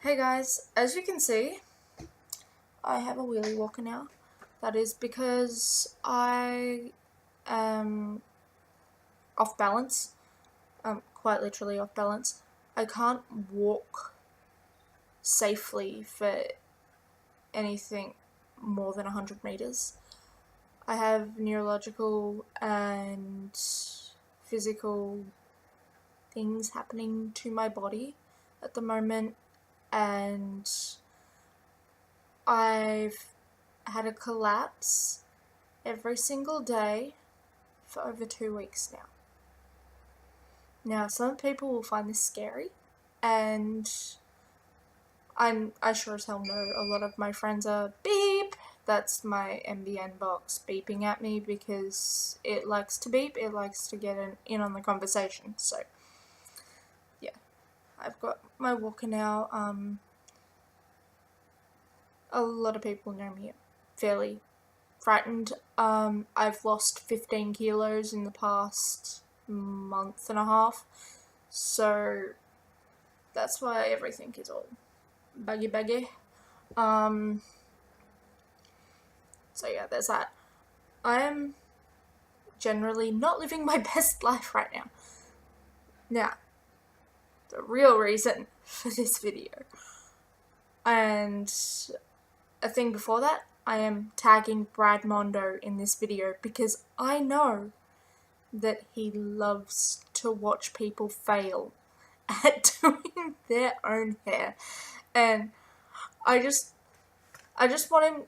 Hey guys, as you can see, I have a wheelie walker now. That is because I am off balance, quite literally off balance. I can't walk safely for anything more than 100 meters. I have neurological and physical things happening to my body at the moment, and I've had a collapse every single day for over 2 weeks now. Now, some people will find this scary, and I sure as hell know a lot of my friends are beep. That's my MBN box beeping at me because it likes to beep. It likes to get in on the conversation. So, yeah, I've got my walker now. A lot of people know me fairly frightened. I've lost 15 kilos in the past month and a half, so that's why everything is all baggy. So yeah, there's that. I am generally not living my best life right now. Now, the real reason for this video, and a thing before that, I am tagging Brad Mondo in this video because I know that he loves to watch people fail at doing their own hair, and I just want him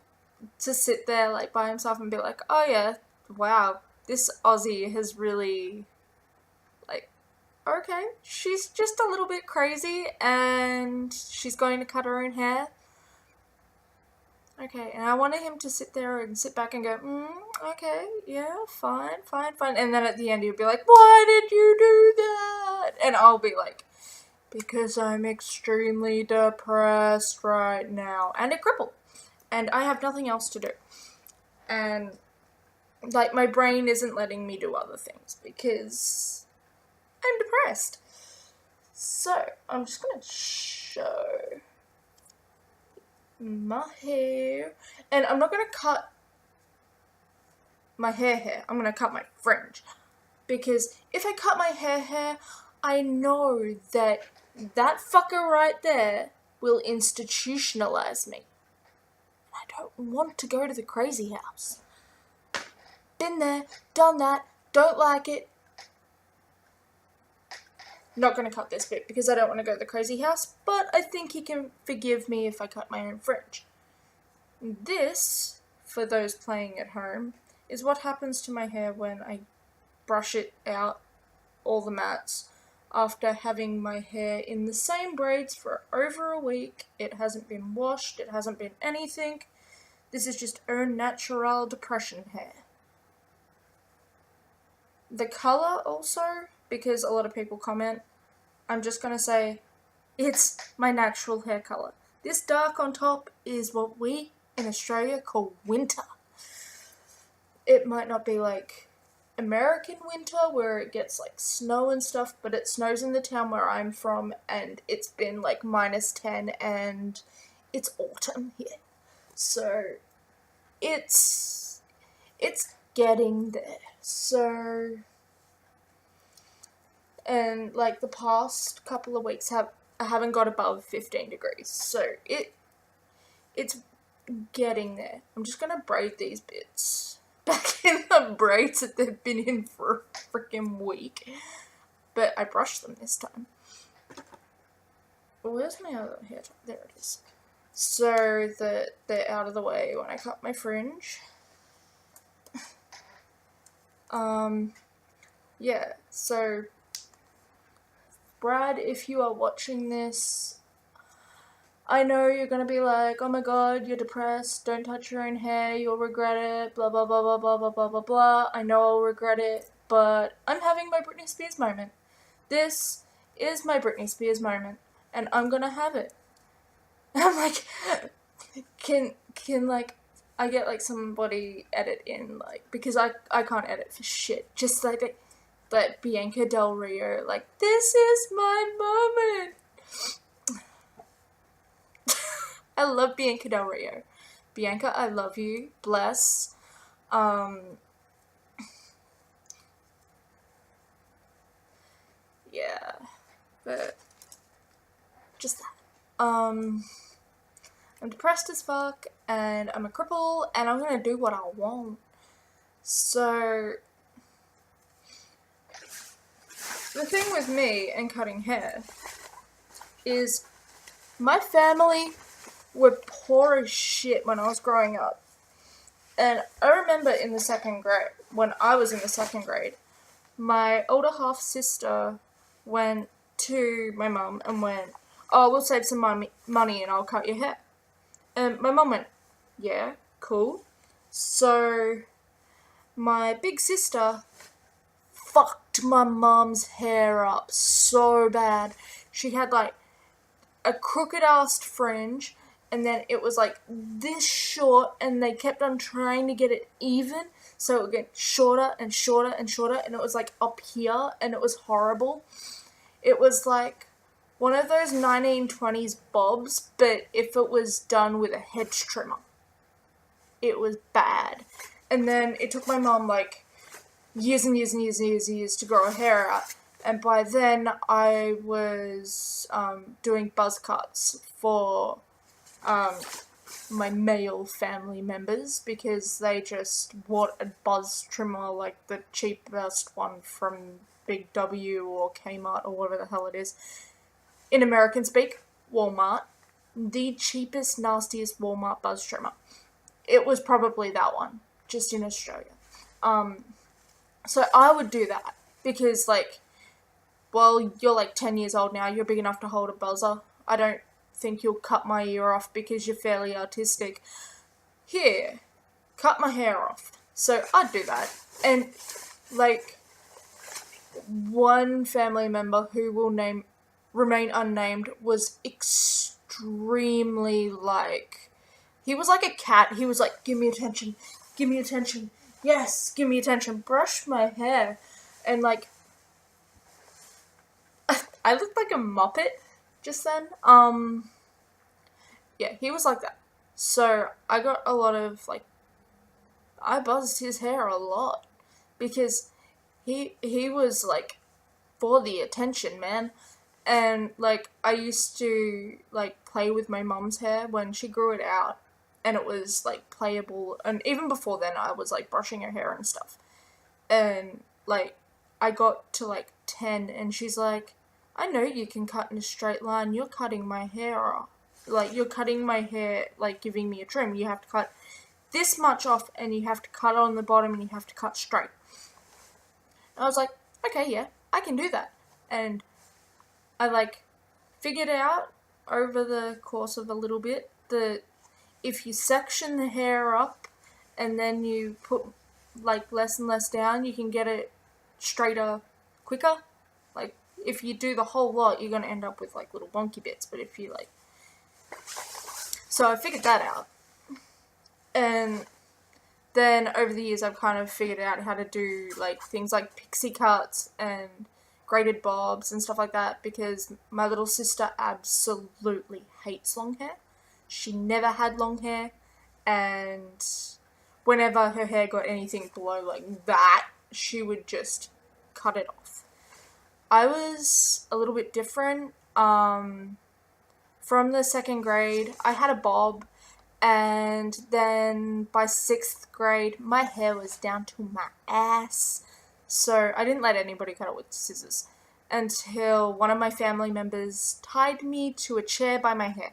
to sit there like by himself and be like, oh yeah, wow, this Aussie has really, like, okay, she's just a little bit crazy and she's going to cut her own hair. Okay, and I wanted him to sit there and sit back and go, okay, yeah, fine. And then at the end he'll be like, why did you do that? And I'll be like, because I'm extremely depressed right now. And a cripple. And I have nothing else to do. And, like, my brain isn't letting me do other things because I'm depressed. So, I'm just gonna show my hair, and I'm not gonna cut my hair, I'm gonna cut my fringe, because if I cut my hair, I know that fucker right there will institutionalize me. I don't want to go to the crazy house. Been there, done that, don't like it. Not gonna cut this bit because I don't want to go to the crazy house, but I think he can forgive me if I cut my own fringe. This, for those playing at home, is what happens to my hair when I brush it out all the mats after having my hair in the same braids for over a week. It hasn't been washed, it hasn't been anything. This is just au natural depression hair. The colour also, because a lot of people comment, I'm just gonna say it's my natural hair colour. This dark on top is what we in Australia call winter. It might not be like American winter where it gets like snow and stuff, but it snows in the town where I'm from and it's been like -10 and it's autumn here. So it's getting there. So, and like the past couple of weeks I haven't got above 15 degrees. So it's getting there. I'm just gonna braid these bits back in the braids that they've been in for a freaking week. But I brushed them this time. Where's my other hair? There it is. So that they're out of the way when I cut my fringe. Yeah, so Brad, if you are watching this, I know you're gonna be like, oh my god, you're depressed, don't touch your own hair, you'll regret it, blah blah blah blah blah blah blah blah blah. I know I'll regret it, but I'm having my Britney Spears moment. This is my Britney Spears moment, and I'm gonna have it. I'm like, can like, I get like somebody edit in, like, because I can't edit for shit, just like Bianca Del Rio, like, this is my moment. I love Bianca Del Rio. Bianca, I love you. Bless. Yeah, but just that. I'm depressed as fuck, and I'm a cripple, and I'm gonna do what I want. So, the thing with me and cutting hair is my family were poor as shit when I was growing up. And I remember in the second grade, when I was in the second grade, my older half sister went to my mum and went, "Oh, we'll save some money and I'll cut your hair." And my mum went, "Yeah, cool." So my big sister fucked my mum's hair up so bad. She had like a crooked ass fringe, and then it was like this short, and they kept on trying to get it even, so it would get shorter and shorter and shorter, and it was like up here, and it was horrible. It was like one of those 1920s bobs, but if it was done with a hedge trimmer. It was bad. And then it took my mom like years and years and years and years and years to grow her hair out. And by then I was doing buzz cuts for my male family members, because they just want a buzz trimmer, like the cheapest one from Big W or Kmart or whatever the hell it is. In American speak, Walmart. The cheapest, nastiest Walmart buzz trimmer. It was probably that one, just in Australia. So I would do that, because like, well, you're like 10 years old now, you're big enough to hold a buzzer. I don't think you'll cut my ear off because you're fairly artistic. Here, cut my hair off. So I'd do that. And like, one family member who will remain unnamed was extremely like, he was like a cat. He was like, "Give me attention, give me attention, yes, give me attention, brush my hair." And like, I looked like a Muppet just then. Yeah, he was like that. So I got a lot of like, I buzzed his hair a lot, because he was like for the attention, man. And like, I used to like play with my mum's hair when she grew it out, and it was like playable, and even before then I was like brushing her hair and stuff. And like, I got to like 10 and she's like, "I know you can cut in a straight line, you're cutting my hair off. Like, you're cutting my hair, like giving me a trim. You have to cut this much off, and you have to cut on the bottom, and you have to cut straight." And I was like, "Okay, yeah, I can do that." And I like figured out over the course of a little bit that if you section the hair up and then you put like less and less down, you can get it straighter quicker. Like, if you do the whole lot, you're gonna end up with like little wonky bits. But if you like, so I figured that out, and then over the years I've kind of figured out how to do like things like pixie cuts and braided bobs and stuff like that, because my little sister absolutely hates long hair. She never had long hair, and whenever her hair got anything below like that, she would just cut it off. I was a little bit different. From the second grade, I had a bob, and then by 6th grade, my hair was down to my ass. So I didn't let anybody cut it with scissors until one of my family members tied me to a chair by my hair.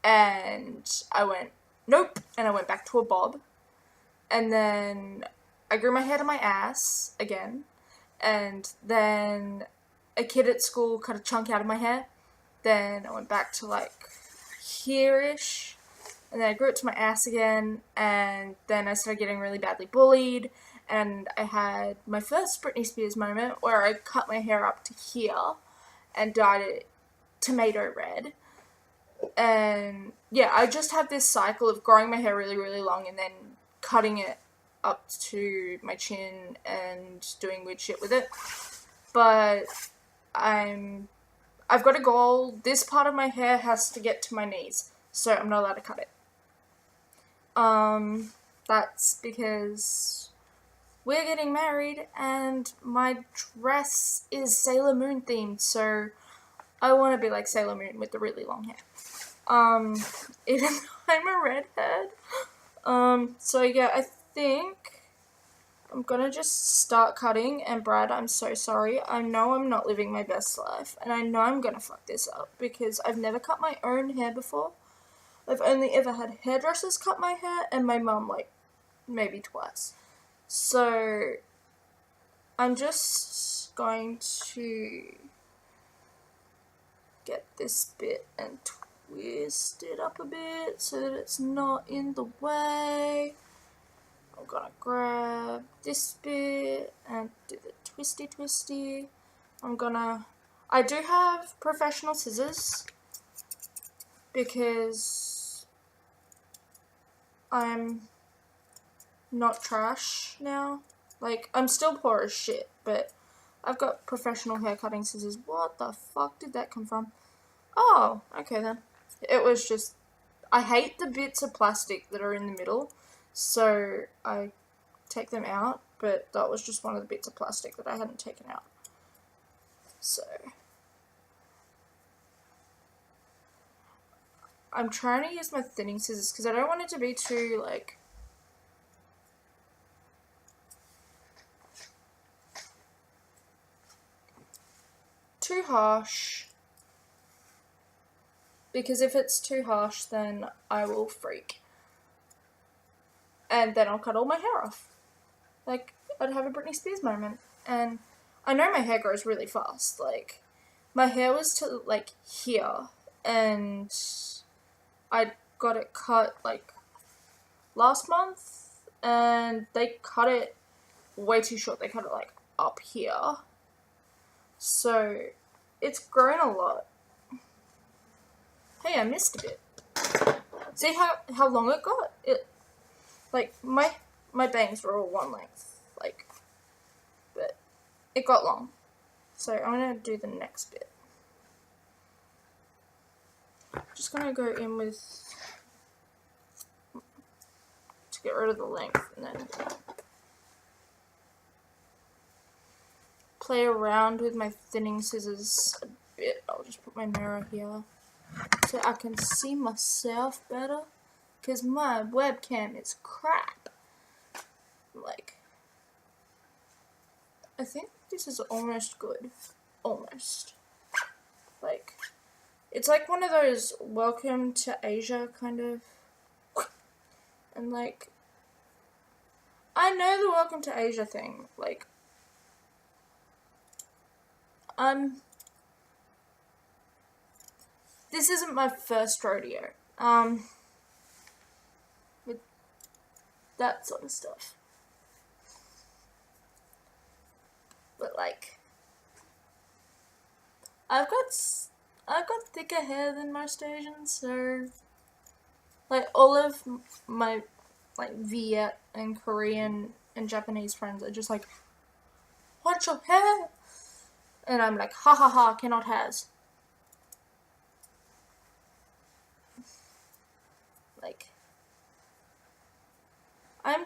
And I went, "Nope," and I went back to a bob. And then I grew my hair to my ass again. And then a kid at school cut a chunk out of my hair. Then I went back to like here-ish. And then I grew it to my ass again. And then I started getting really badly bullied. And I had my first Britney Spears moment where I cut my hair up to here and dyed it tomato red. And yeah, I just have this cycle of growing my hair really, really long and then cutting it up to my chin and doing weird shit with it. But I've got a goal. This part of my hair has to get to my knees. so I'm not allowed to cut it. That's because we're getting married and my dress is Sailor Moon themed, so I want to be like Sailor Moon with the really long hair. Even though I'm a redhead. So yeah, I think I'm gonna just start cutting, and Brad, I'm so sorry. I know I'm not living my best life, and I know I'm gonna fuck this up because I've never cut my own hair before. I've only ever had hairdressers cut my hair, and my mum, like, maybe twice. So, I'm just going to get this bit and twist it up a bit so that it's not in the way. I'm gonna grab this bit and do the twisty. I do have professional scissors because I'm not trash now. Like, I'm still poor as shit, but I've got professional hair cutting scissors. What the fuck did that come from? Oh, okay then. It was just, I hate the bits of plastic that are in the middle, so I take them out, but that was just one of the bits of plastic that I hadn't taken out. So, I'm trying to use my thinning scissors because I don't want it to be too, like, too harsh, because if it's too harsh, then I will freak, and then I'll cut all my hair off. Like, I'd have a Britney Spears moment, and I know my hair grows really fast. Like, my hair was to, like, here, and I got it cut, like, last month, and they cut it way too short. They cut it, like, up here. So, it's grown a lot. Hey, I missed a bit. See how long it got? It, like, my bangs were all one length, like, but it got long. So I'm gonna do the next bit. Just gonna go in with, to get rid of the length, and then play around with my thinning scissors a bit. I'll just put my mirror here so I can see myself better, because my webcam is crap. Like, I think this is almost good. Almost. Like, it's like one of those welcome to Asia kind of, and like, I know the welcome to Asia thing, like, this isn't my first rodeo, with that sort of stuff, but like, I've got thicker hair than most Asians, so, like, all of my, like, Viet and Korean and Japanese friends are just like, what's your hair? And I'm like, ha ha ha, cannot has. Like, I'm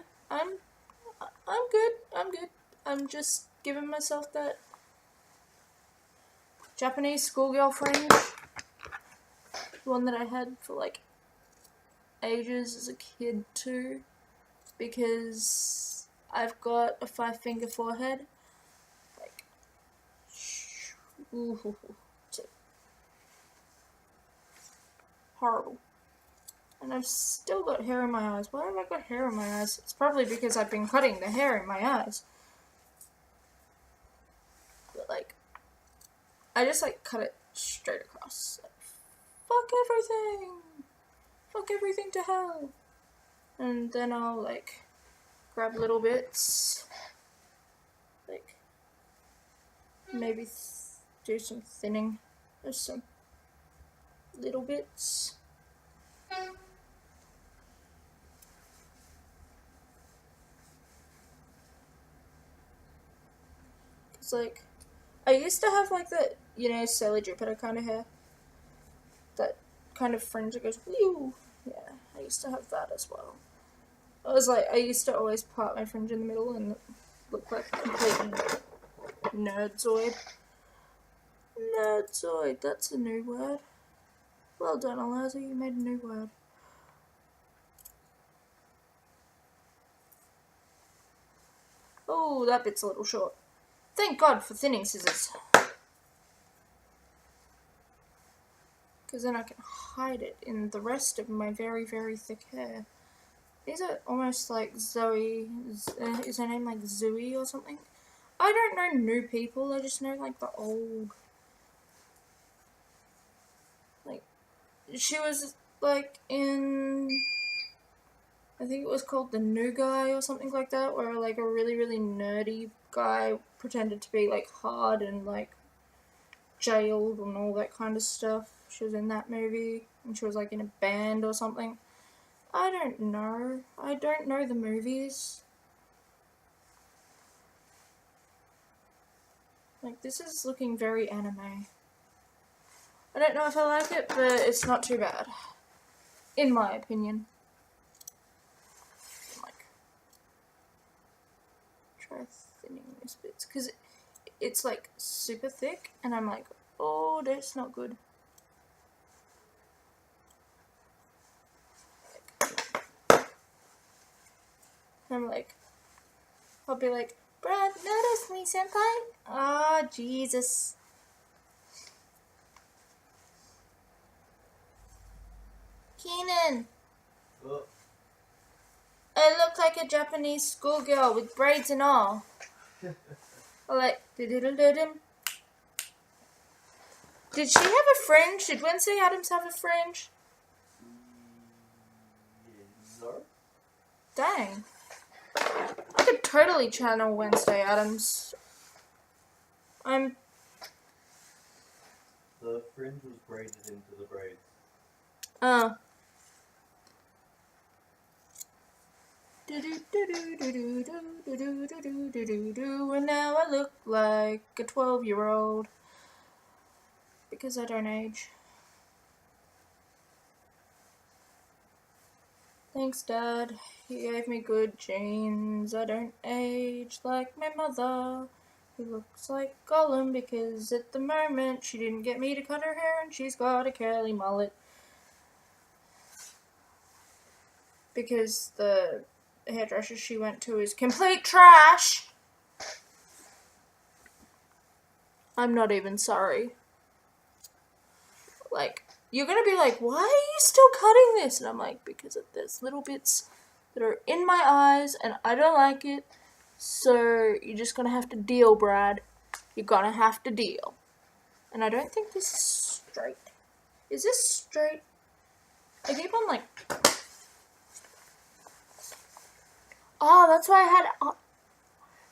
good. I'm just giving myself that Japanese schoolgirl fringe, the one that I had for like ages as a kid too, because I've got a 5-finger forehead. Like, ooh, it's horrible. And I've still got hair in my eyes. Why have I got hair in my eyes? It's probably because I've been cutting the hair in my eyes. But like, I just like cut it straight across. Like, fuck everything! Fuck everything to hell! And then I'll like grab little bits. Like, maybe do some thinning. There's some little bits. It's like, I used to have like that, you know, Sally Jupiter kind of hair. That kind of fringe that goes, whew. Yeah, I used to have that as well. I used to always part my fringe in the middle and look like a complete nerdzoid. Nerdzoid, that's a new word. Well done, Eliza, you made a new word. Oh, that bit's a little short. Thank God for thinning scissors. Because then I can hide it in the rest of my very, very thick hair. Is it almost like Zoe? Is her name like Zoe or something? I don't know new people, I just know like the old. Like, she was like in, I think it was called The New Guy or something like that, where like a really, really nerdy guy pretended to be like hard and like jailed and all that kind of stuff. She was in that movie, and she was like in a band or something. I don't know. I don't know the movies. Like, this is looking very anime. I don't know if I like it, but it's not too bad. In my opinion. Like, try thinning this bit, because it's like super thick, and I'm like, oh, that's not good. I'm like, I'll be like, Brad, notice me, senpai? Oh, Jesus. Keenan. Oh. I look like a Japanese schoolgirl with braids and all. Like, diddle-diddle-dim. Did she have a fringe? Did Wednesday Addams have a fringe? No. Dang. I could totally channel Wednesday Addams. The fringe was braided into the braids. And now I look like a 12-year-old. Because I don't age. Thanks, Dad. He gave me good genes. I don't age like my mother, who looks like Gollum because at the moment she didn't get me to cut her hair and she's got a curly mullet. Because the hairdresser she went to is complete trash. I'm not even sorry. Like, you're gonna be like, why are you still cutting this? And I'm like, because there's little bits that are in my eyes and I don't like it. So you're just gonna have to deal, Brad. You're gonna have to deal. And I don't think this is straight. Is this straight? I keep on like... Oh, that's why I had...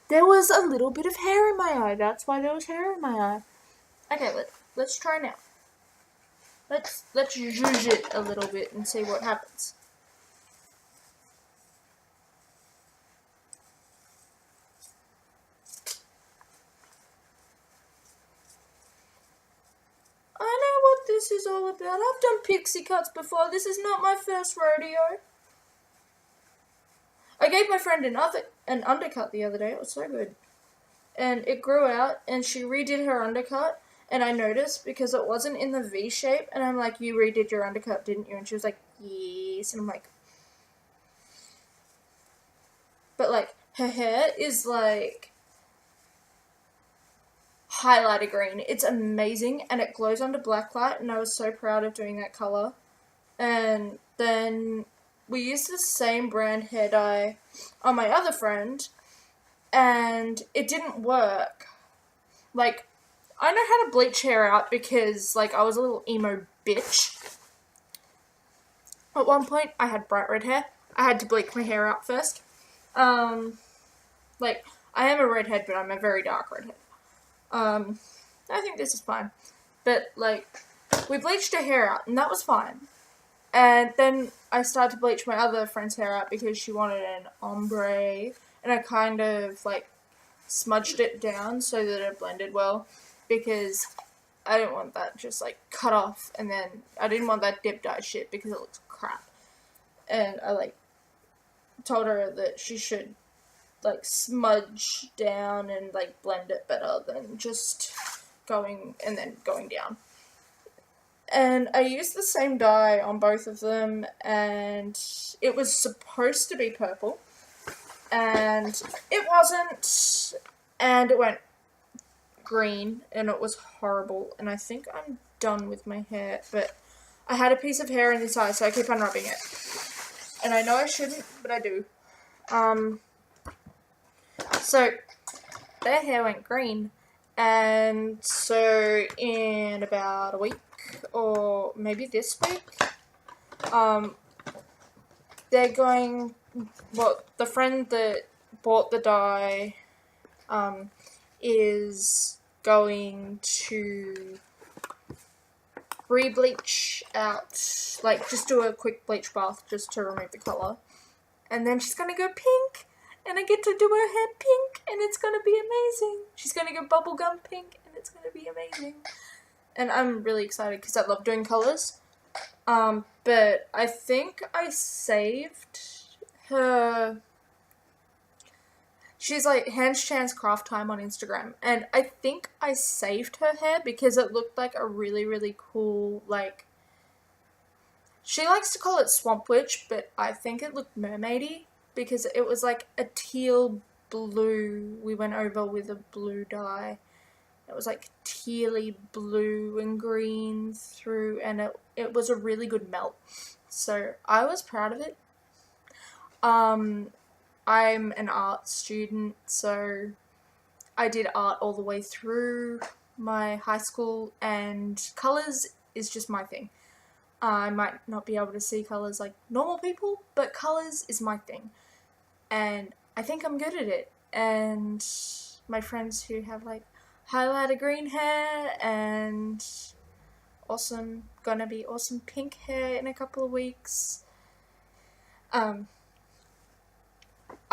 there was a little bit of hair in my eye. That's why there was hair in my eye. Okay, let's try now. Let's zhuzh it a little bit and see what happens. I know what this is all about. I've done pixie cuts before. This is not my first rodeo. I gave my friend an undercut the other day. It was so good. And it grew out, and she redid her undercut. And I noticed because it wasn't in the V shape, and I'm like, you redid your undercut, didn't you? And she was like, yes. And I'm like, but like, her hair is like highlighter green. It's amazing, and it glows under black light, and I was so proud of doing that color. And then we used the same brand hair dye on my other friend, and it didn't work. Like, I know how to bleach hair out because, like, I was a little emo bitch. At one point, I had bright red hair. I had to bleach my hair out first. Like, I am a redhead, but I'm a very dark redhead. I think this is fine. But, like, we bleached her hair out, and that was fine. And then I started to bleach my other friend's hair out because she wanted an ombre. And I kind of, like, smudged it down so that it blended well. Because I didn't want that just like cut off, and then I didn't want that dip dye shit because it looks crap. And I like told her that she should like smudge down and like blend it better than just going and then going down. And I used the same dye on both of them, and it was supposed to be purple, and it wasn't, and it went green, and it was horrible, and I think I'm done with my hair, but I had a piece of hair in this eye, so I keep on rubbing it, and I know I shouldn't, but I do. So their hair went green, and so in about a week, or maybe this week, they're going, well, the friend that bought the dye, is going to re-bleach out, like, just do a quick bleach bath just to remove the colour, and then she's gonna go pink, and I get to do her hair pink, and it's gonna be amazing. She's gonna go bubblegum pink, and it's gonna be amazing. And I'm really excited because I love doing colours. But I think I saved her. She's like Hands Chance Craft Time on Instagram, and I think I saved her hair because it looked like a really, really cool, like, she likes to call it Swamp Witch, but I think it looked mermaidy because it was like a teal blue. We went over with a blue dye. It was like tealy blue and green through, and it was a really good melt. So I was proud of it. I'm an art student, so I did art all the way through my high school, and colours is just my thing. I might not be able to see colours like normal people, but colours is my thing. And I think I'm good at it. And my friends who have like highlighter green hair and gonna be awesome pink hair in a couple of weeks. I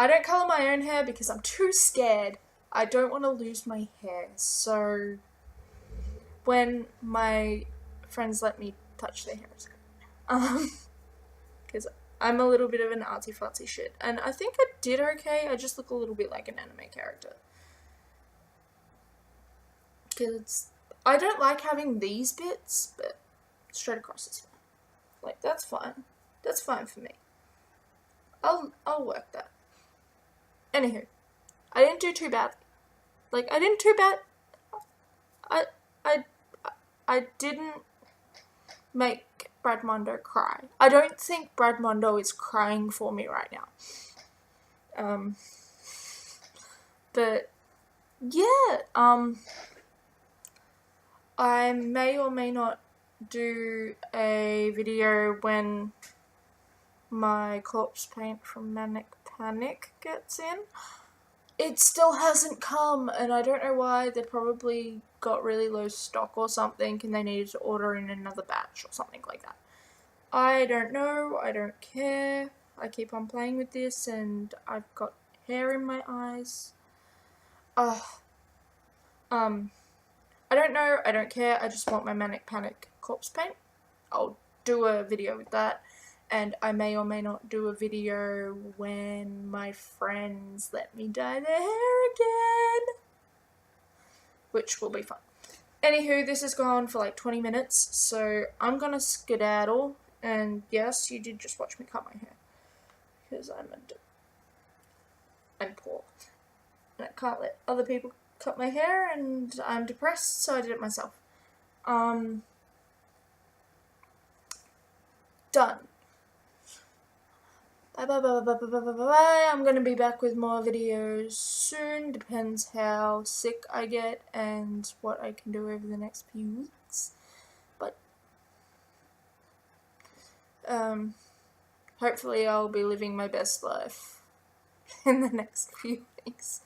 don't colour my own hair because I'm too scared. I don't want to lose my hair. So when my friends let me touch their hair, it's good. Because I'm a little bit of an artsy fartsy shit, and I think I did okay. I just look a little bit like an anime character. Because I don't like having these bits, but straight across is fine. Like, that's fine. That's fine for me. I'll work that. Anywho, I didn't do too bad. Like, I didn't too bad. I didn't make Brad Mondo cry. I don't think Brad Mondo is crying for me right now. But yeah, I may or may not do a video when my corpse paint from Manic Panic gets in. It still hasn't come, and I don't know why. They probably got really low stock or something, and they needed to order in another batch or something like that. I don't know. I don't care. I keep on playing with this, and I've got hair in my eyes. I don't know. I don't care. I just want my Manic Panic corpse paint. I'll do a video with that. And I may or may not do a video when my friends let me dye their hair again, which will be fun. Anywho, this has gone for like 20 minutes, so I'm gonna skedaddle, and yes, you did just watch me cut my hair, because I'm poor, and I can't let other people cut my hair, and I'm depressed, so I did it myself. Done. Bye bye bye bye bye bye bye bye. I'm gonna be back with more videos soon. Depends how sick I get and what I can do over the next few weeks. But hopefully I'll be living my best life in the next few weeks.